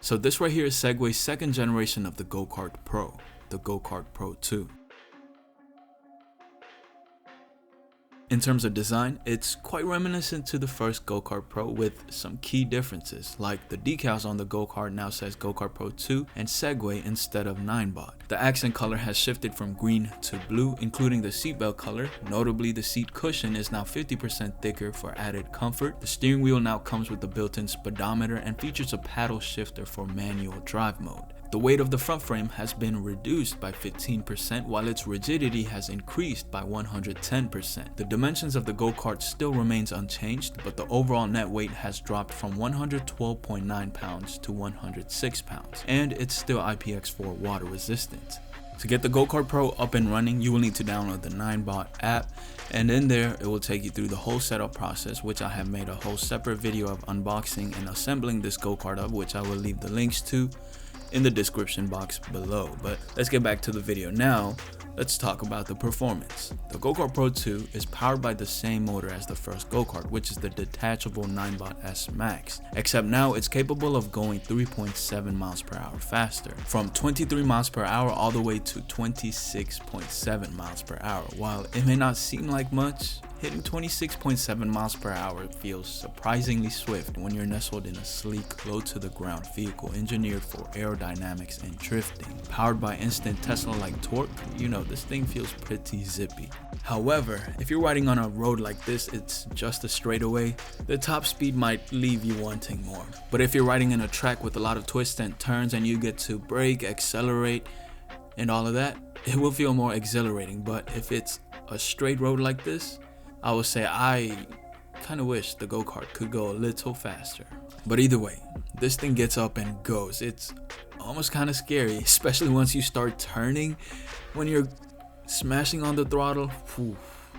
So this right here is Segway's second generation of the GoKart Pro, the GoKart Pro 2. In terms of design, it's quite reminiscent to the first GoKart Pro with some key differences, like the decals on the GoKart now says GoKart Pro 2 and Segway instead of Ninebot. The accent color has shifted from green to blue, including the seatbelt color. Notably, the seat cushion is now 50% thicker for added comfort. The steering wheel now comes with the built-in speedometer and features a paddle shifter for manual drive mode. The weight of the front frame has been reduced by 15%, while its rigidity has increased by 110%. The dimensions of the go-kart still remains unchanged, but the overall net weight has dropped from 112.9 pounds to 106 pounds, and it's still IPX4 water resistant. To get the GoKart Pro up and running, you will need to download the Ninebot app, and in there it will take you through the whole setup process, which I have made a whole separate video of unboxing and assembling this go-kart of, which I will leave the links to in the description box below. But let's get back to the video now. Let's talk about the performance. The GoKart Pro 2 is powered by the same motor as the first go-kart, which is the detachable Ninebot S Max, except now it's capable of going 3.7 miles per hour faster, from 23 miles per hour all the way to 26.7 miles per hour. While it may not seem like much, hitting 26.7 miles per hour feels surprisingly swift when you're nestled in a sleek, low-to-the-ground vehicle engineered for aerodynamics and drifting. Powered by instant Tesla-like torque, you know, this thing feels pretty zippy. However, if you're riding on a road like this, it's just a straightaway, the top speed might leave you wanting more. But if you're riding in a track with a lot of twists and turns and you get to brake, accelerate, and all of that, it will feel more exhilarating. But if it's a straight road like this, I would say I kind of wish the go-kart could go a little faster. But either way, this thing gets up and goes. It's almost kind of scary, especially once you start turning. When you're smashing on the throttle,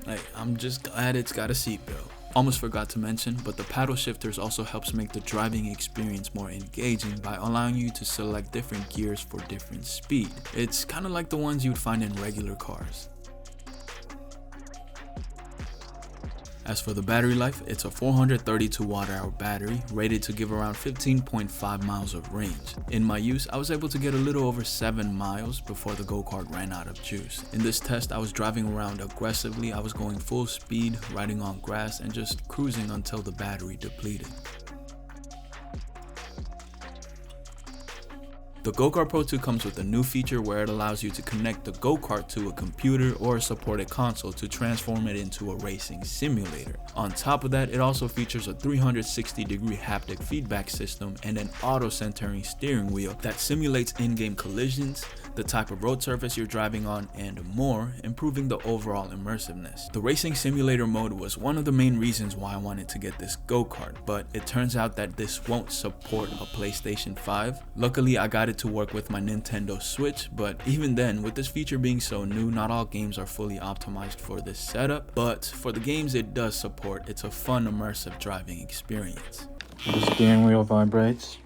like, I'm just glad it's got a seatbelt. Almost forgot to mention, but the paddle shifters also helps make the driving experience more engaging by allowing you to select different gears for different speed. It's kind of like the ones you'd find in regular cars. As for the battery life, it's a 432 watt-hour battery rated to give around 15.5 miles of range. In my use, I was able to get a little over 7 miles before the go-kart ran out of juice. In this test, I was driving around aggressively. I was going full speed, riding on grass, and just cruising until the battery depleted. The GoKart Pro 2 comes with a new feature where it allows you to connect the go-kart to a computer or a supported console to transform it into a racing simulator. On top of that, it also features a 360-degree haptic feedback system and an auto-centering steering wheel that simulates in-game collisions, the type of road surface you're driving on, and more, improving the overall immersiveness. The racing simulator mode was one of the main reasons why I wanted to get this go-kart, but it turns out that this won't support a PlayStation 5. Luckily, I got it to work with my Nintendo Switch, but even then, with this feature being so new, not all games are fully optimized for this setup, but for the games it does support, it's a fun, immersive driving experience. The steering wheel vibrates.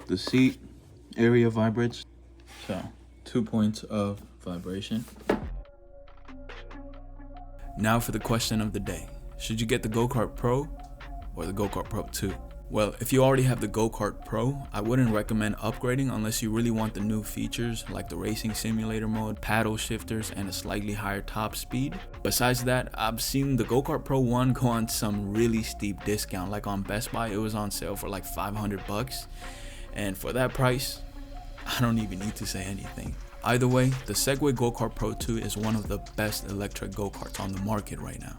The seat area vibrates. So, 2 points of vibration. Now for the question of the day. Should you get the GoKart Pro or the GoKart Pro 2? Well, if you already have the GoKart Pro, I wouldn't recommend upgrading unless you really want the new features like the racing simulator mode, paddle shifters, and a slightly higher top speed. Besides that, I've seen the GoKart Pro 1 go on some really steep discount. Like on Best Buy, it was on sale for like $500. And for that price, I don't even need to say anything. Either way, the Segway GoKart Pro 2 is one of the best electric go-karts on the market right now.